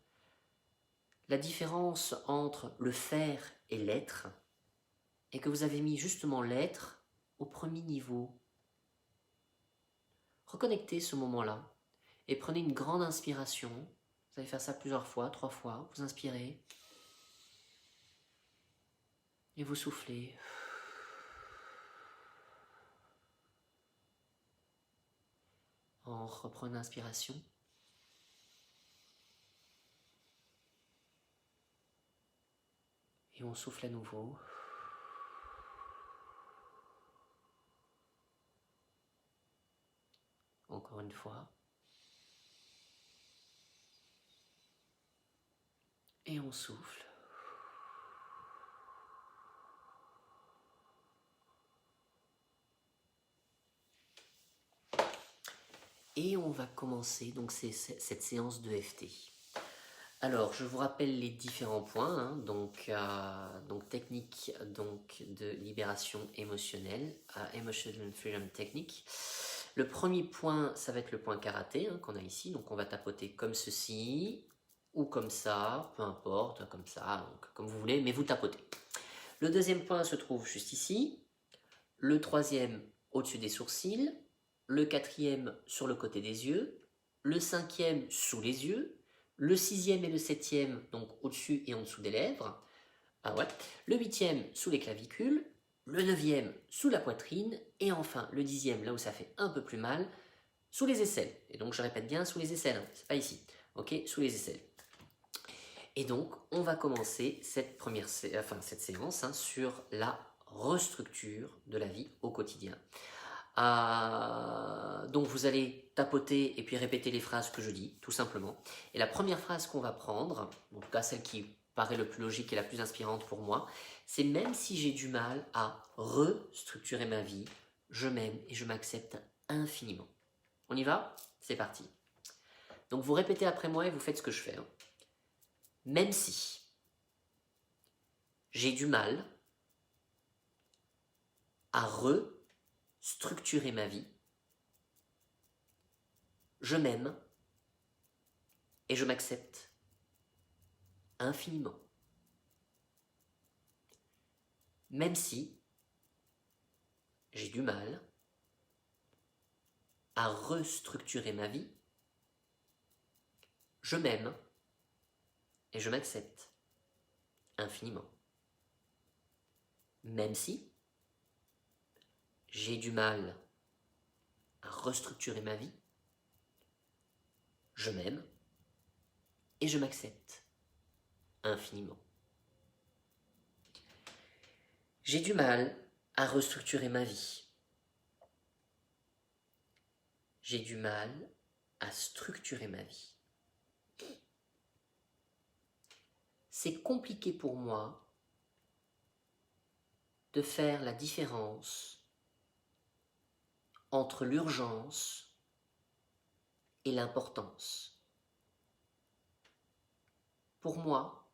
la différence entre le faire et l'être, et que vous avez mis justement l'être au premier niveau. Reconnectez ce moment-là et prenez une grande inspiration. Vous allez faire ça plusieurs fois, 3 fois. Vous inspirez et vous soufflez. On reprend une inspiration. Et on souffle à nouveau. Encore une fois. Et on souffle. Et on va commencer donc cette séance de FT. Alors, je vous rappelle les différents points, hein, donc technique donc, de libération émotionnelle, Emotional Freedom Technique. Le premier point, ça va être le point karaté hein, qu'on a ici, donc on va tapoter comme ceci, ou comme ça, peu importe, comme ça, donc, comme vous voulez, mais vous tapotez. Le deuxième point se trouve juste ici, le troisième au-dessus des sourcils, le quatrième sur le côté des yeux, le cinquième sous les yeux, Le 6e et le 7e, donc au-dessus et en dessous des lèvres. Ah ouais. Le 8e sous les clavicules. Le 9e sous la poitrine. Et enfin, le 10e, là où ça fait un peu plus mal, sous les aisselles. Et donc, je répète bien, sous les aisselles, hein. C'est pas ici. Ok, sous les aisselles. Et donc, on va commencer cette séance hein, sur la restructure de la vie au quotidien. Donc, vous allez tapoter et puis répéter les phrases que je dis, tout simplement. Et la première phrase qu'on va prendre, en tout cas celle qui paraît le plus logique et la plus inspirante pour moi, c'est même si j'ai du mal à restructurer ma vie, je m'aime et je m'accepte infiniment. On y va? C'est parti. Donc, vous répétez après moi et vous faites ce que je fais. Hein. Même si j'ai du mal à restructurer ma vie, je m'aime et je m'accepte infiniment. Même si j'ai du mal à restructurer ma vie, je m'aime et je m'accepte infiniment. Même si j'ai du mal à restructurer ma vie, je m'aime et je m'accepte infiniment. J'ai du mal à restructurer ma vie. J'ai du mal à structurer ma vie. C'est compliqué pour moi de faire la différence entre l'urgence et l'importance. Pour moi,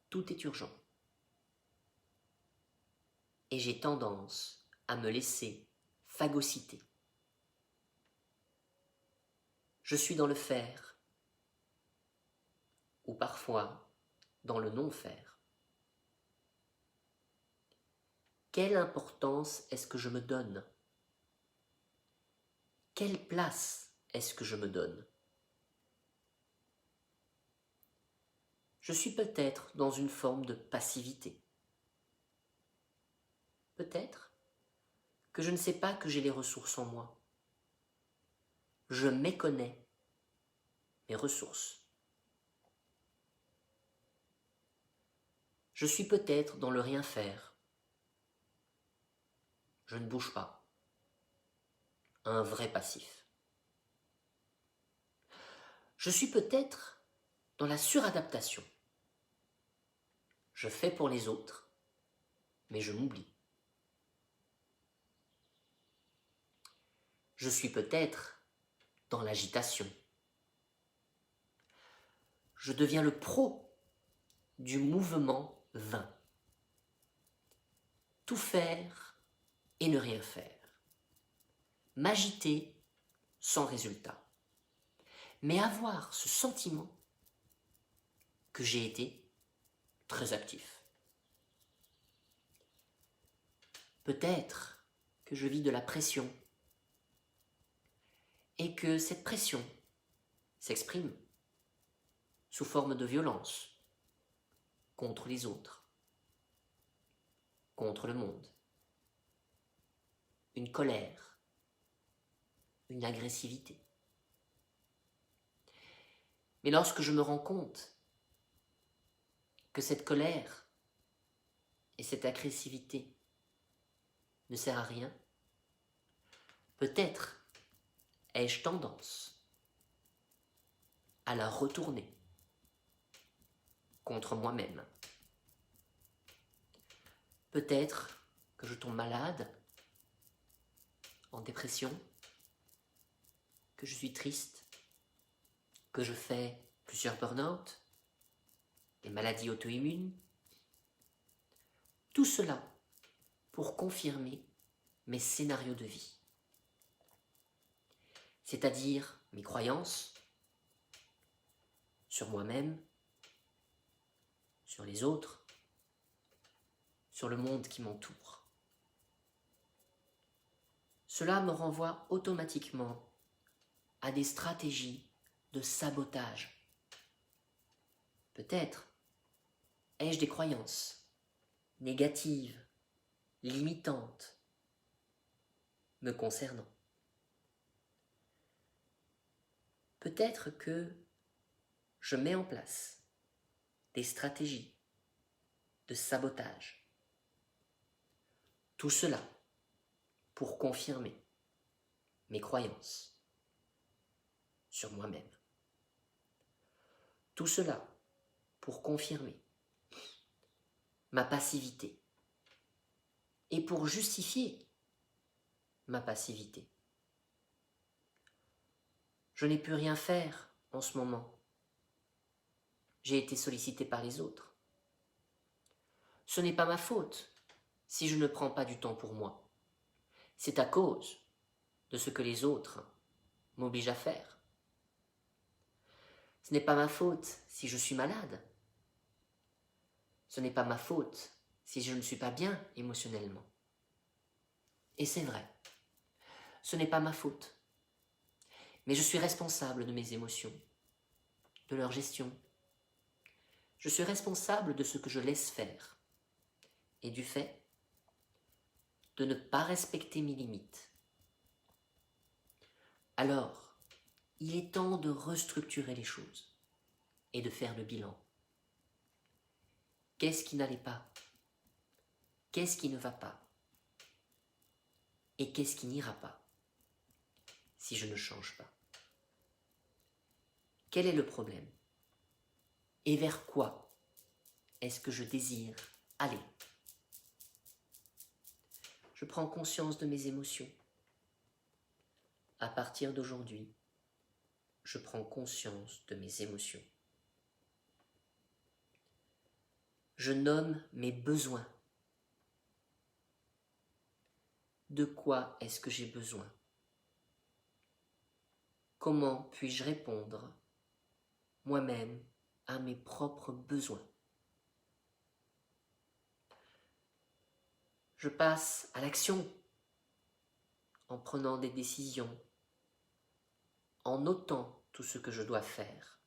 tout est urgent. Et j'ai tendance à me laisser phagocyter. Je suis dans le faire, ou parfois dans le non-faire. Quelle importance est-ce que je me donne? Quelle place est-ce que je me donne? Je suis peut-être dans une forme de passivité. Peut-être que je ne sais pas que j'ai les ressources en moi. Je méconnais mes ressources. Je suis peut-être dans le rien faire. Je ne bouge pas. Un vrai passif. Je suis peut-être dans la suradaptation. Je fais pour les autres, mais je m'oublie. Je suis peut-être dans l'agitation. Je deviens le pro du mouvement vain. Tout faire et ne rien faire. M'agiter sans résultat. Mais avoir ce sentiment que j'ai été très actif. Peut-être que je vis de la pression et que cette pression s'exprime sous forme de violence contre les autres, contre le monde. Une colère, une agressivité. Mais lorsque je me rends compte que cette colère et cette agressivité ne sert à rien, peut-être ai-je tendance à la retourner contre moi-même. Peut-être que je tombe malade, en dépression, que je suis triste, que je fais plusieurs burn-out, des maladies auto-immunes. Tout cela pour confirmer mes scénarios de vie, c'est-à-dire mes croyances sur moi-même, sur les autres, sur le monde qui m'entoure. Cela me renvoie automatiquement à des stratégies de sabotage Peut-être ai-je des croyances négatives, limitantes, me concernant. Peut-être que je mets en place des stratégies de sabotage. Tout cela pour confirmer mes croyances sur moi-même. Tout cela pour confirmer ma passivité et pour justifier ma passivité. Je n'ai pu rien faire en ce moment. J'ai été sollicité par les autres. Ce n'est pas ma faute si je ne prends pas du temps pour moi. C'est à cause de ce que les autres m'obligent à faire. Ce n'est pas ma faute si je suis malade. Ce n'est pas ma faute si je ne suis pas bien émotionnellement. Et c'est vrai, ce n'est pas ma faute. Mais je suis responsable de mes émotions, de leur gestion. Je suis responsable de ce que je laisse faire et du fait de ne pas respecter mes limites. Alors, il est temps de restructurer les choses et de faire le bilan. Qu'est-ce qui n'allait pas? Qu'est-ce qui ne va pas? Et qu'est-ce qui n'ira pas si je ne change pas? Quel est le problème? Et vers quoi est-ce que je désire aller? Je prends conscience de mes émotions. À partir d'aujourd'hui, je prends conscience de mes émotions. Je nomme mes besoins. De quoi est-ce que j'ai besoin? Comment puis-je répondre moi-même à mes propres besoins? Je passe à l'action en prenant des décisions, en notant tout ce que je dois faire.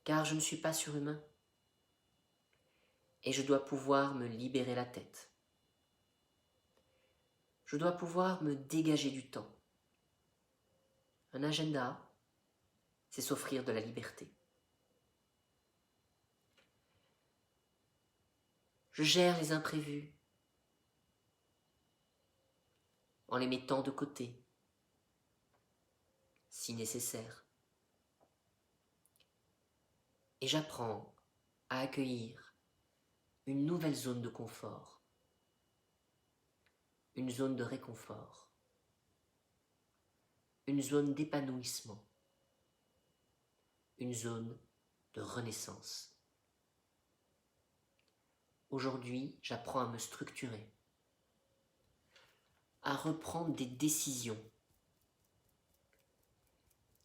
Car je ne suis pas surhumain et je dois pouvoir me libérer la tête. Je dois pouvoir me dégager du temps. Un agenda, c'est s'offrir de la liberté. Je gère les imprévus en les mettant de côté, si nécessaire. Et j'apprends à accueillir une nouvelle zone de confort, une zone de réconfort, une zone d'épanouissement, une zone de renaissance. Aujourd'hui, j'apprends à me structurer, à reprendre des décisions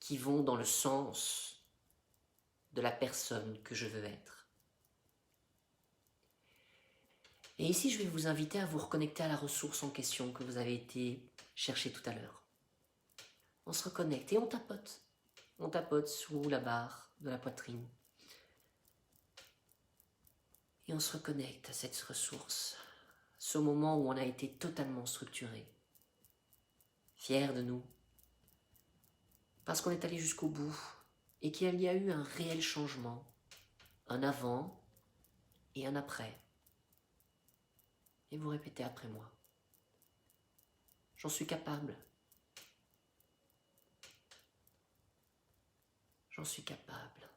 qui vont dans le sens de la personne que je veux être. Et ici, je vais vous inviter à vous reconnecter à la ressource en question que vous avez été chercher tout à l'heure. On se reconnecte et on tapote. On tapote sous la barre de la poitrine. Et on se reconnecte à cette ressource, ce moment où on a été totalement structuré, fier de nous, parce qu'on est allé jusqu'au bout et qu'il y a eu un réel changement, un avant et un après. Et vous répétez après moi. J'en suis capable. J'en suis capable.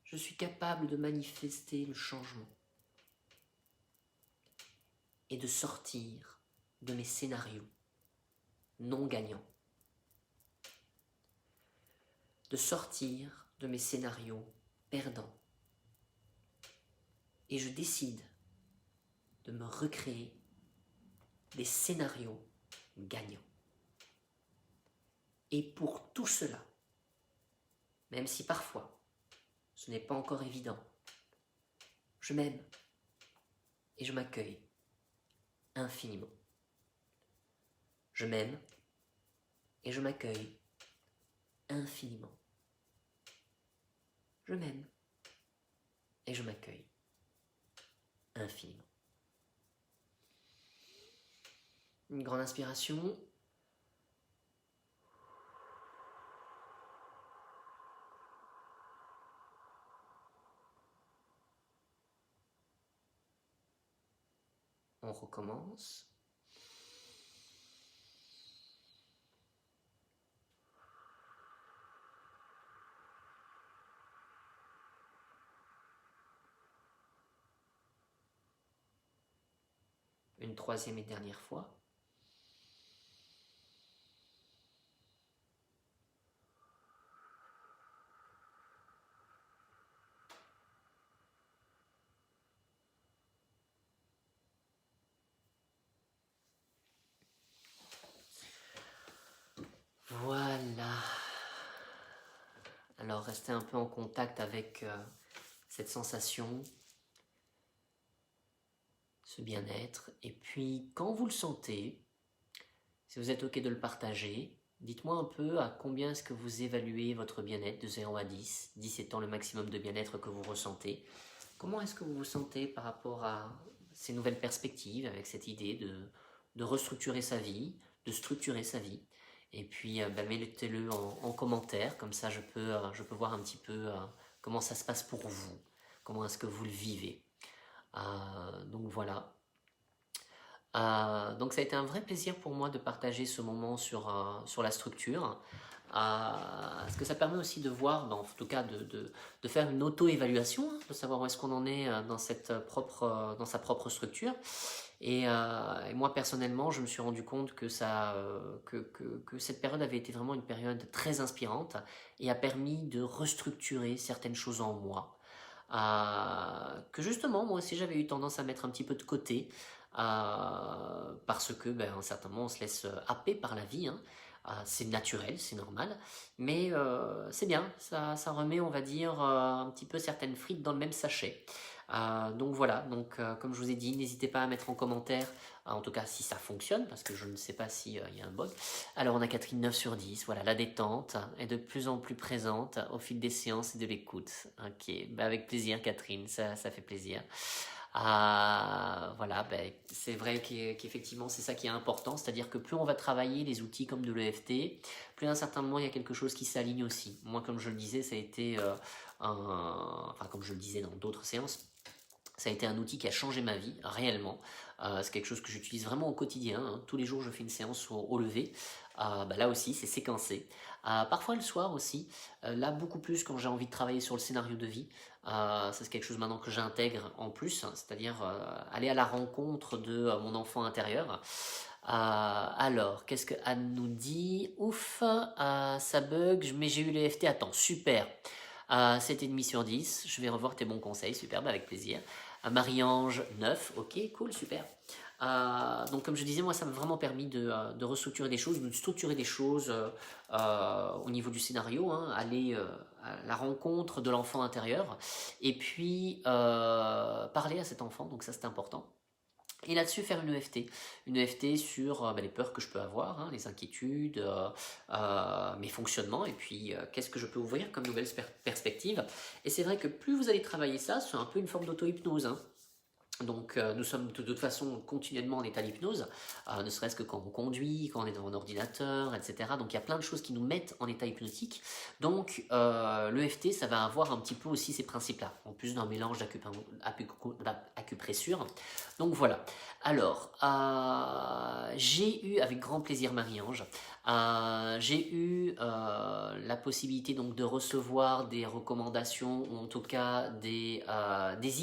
Je suis capable de manifester le changement et de sortir de mes scénarios non gagnants. De sortir de mes scénarios perdants. Et je décide de me recréer des scénarios gagnants. Et pour tout cela, même si parfois ce n'est pas encore évident, je m'aime et je m'accueille infiniment. Je m'aime et je m'accueille infiniment. je m'aime et je m'accueille infiniment. Une grande inspiration. On recommence. Une troisième et dernière fois. Voilà. Alors restez un peu en contact avec cette sensation, ce bien-être. Et puis quand vous le sentez, si vous êtes OK de le partager, dites-moi un peu à combien est-ce que vous évaluez votre bien-être de 0 à 10, 10 étant le maximum de bien-être que vous ressentez. Comment est-ce que vous vous sentez par rapport à ces nouvelles perspectives, avec cette idée de restructurer sa vie, de structurer sa vie? Et puis mettez-le en commentaire, comme ça je peux voir un petit peu comment ça se passe pour vous, comment est-ce que vous le vivez. Donc voilà. Donc ça a été un vrai plaisir pour moi de partager ce moment sur la structure. Ce que ça permet aussi de voir, en tout cas de faire une auto-évaluation, de savoir où est-ce qu'on en est dans sa propre structure. Et moi personnellement, je me suis rendu compte que cette période avait été vraiment une période très inspirante et a permis de restructurer certaines choses en moi. Que justement, moi aussi j'avais eu tendance à mettre un petit peu de côté, parce que à un certain moment on se laisse happer par la vie, hein. C'est naturel, c'est normal, mais c'est bien, ça remet, on va dire, un petit peu certaines frites dans le même sachet. Donc voilà, comme je vous ai dit, n'hésitez pas à mettre en commentaire, en tout cas si ça fonctionne, parce que je ne sais pas s'il y a un bug. Alors on a Catherine 9 sur 10, voilà, la détente est de plus en plus présente au fil des séances et de l'écoute. Ok, avec plaisir Catherine, ça fait plaisir. Voilà, c'est vrai qu'effectivement c'est ça qui est important, c'est-à-dire que plus on va travailler les outils comme de l'EFT, plus à un certain moment il y a quelque chose qui s'aligne aussi. Moi comme je le disais, ça a été, enfin comme je le disais dans d'autres séances, ça a été un outil qui a changé ma vie, réellement. C'est quelque chose que j'utilise vraiment au quotidien, hein. Tous les jours, je fais une séance au lever. Là aussi, c'est séquencé. Parfois le soir aussi. Là, beaucoup plus quand j'ai envie de travailler sur le scénario de vie. Ça, c'est quelque chose maintenant que j'intègre en plus, hein, c'est-à-dire aller à la rencontre de mon enfant intérieur. Alors, qu'est-ce que Anne nous dit? Ouf, ça bug, mais j'ai eu les FT. Attends, super. 7,5 sur 10. Je vais revoir tes bons conseils, superbe, avec plaisir. Marie-Ange, 9. Ok, cool, super. Donc comme je disais, moi ça m'a vraiment permis de restructurer des choses, de structurer des choses au niveau du scénario, hein, aller à la rencontre de l'enfant intérieur et puis parler à cet enfant, donc ça c'est important. Et là-dessus, faire une EFT sur les peurs que je peux avoir, hein, les inquiétudes, mes fonctionnements, et puis qu'est-ce que je peux ouvrir comme nouvelles perspectives. Et c'est vrai que plus vous allez travailler ça, c'est un peu une forme d'auto-hypnose, hein. Donc nous sommes de toute façon continuellement en état d'hypnose, ne serait-ce que quand on conduit, quand on est devant un ordinateur, etc. Donc il y a plein de choses qui nous mettent en état hypnotique. Donc l'EFT, ça va avoir un petit peu aussi ces principes-là, en plus d'un mélange d'acupressure. Donc voilà. Alors, j'ai eu avec grand plaisir Marie-Ange, j'ai eu la possibilité donc de recevoir des recommandations ou en tout cas des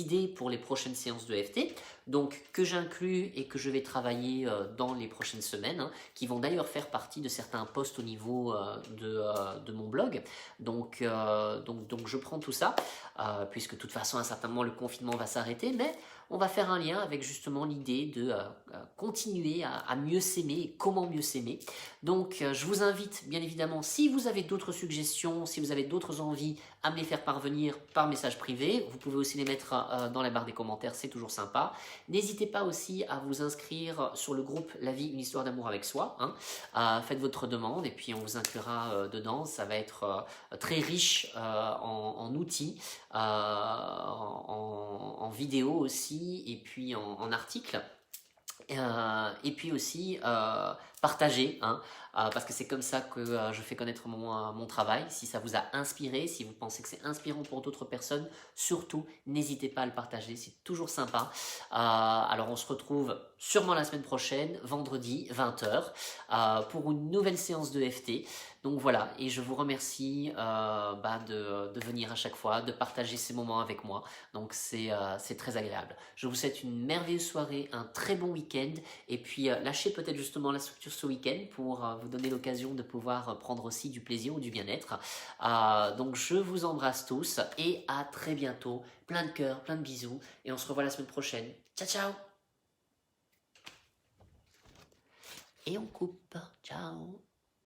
idées pour les prochaines séances de FT, donc que j'inclus et que je vais travailler dans les prochaines semaines, hein, qui vont d'ailleurs faire partie de certains posts au niveau de mon blog. Donc je prends tout ça, puisque de toute façon à un certain moment le confinement va s'arrêter, mais on va faire un lien avec justement l'idée de continuer à mieux s'aimer et comment mieux s'aimer. Donc je vous invite bien évidemment, si vous avez d'autres suggestions, si vous avez d'autres envies, à me les faire parvenir par message privé. Vous pouvez aussi les mettre dans la barre des commentaires, c'est toujours sympa. N'hésitez pas aussi à vous inscrire sur le groupe La vie, une histoire d'amour avec soi. Faites votre demande et puis on vous inclura dedans. Ça va être très riche en outils, en vidéos aussi et puis en articles. Et puis aussi partager, parce que c'est comme ça que je fais connaître mon travail. Si ça vous a inspiré, si vous pensez que c'est inspirant pour d'autres personnes, surtout n'hésitez pas à le partager, c'est toujours sympa. Alors on se retrouve sûrement la semaine prochaine, vendredi 20h, pour une nouvelle séance de FT. Donc voilà, et je vous remercie de venir à chaque fois, de partager ces moments avec moi. Donc c'est très agréable. Je vous souhaite une merveilleuse soirée, un très bon week-end. Et puis lâchez peut-être justement la structure ce week-end pour vous donner l'occasion de pouvoir prendre aussi du plaisir ou du bien-être. Donc je vous embrasse tous et à très bientôt. Plein de cœur, plein de bisous. Et on se revoit la semaine prochaine. Ciao, ciao! Et on coupe. Ciao!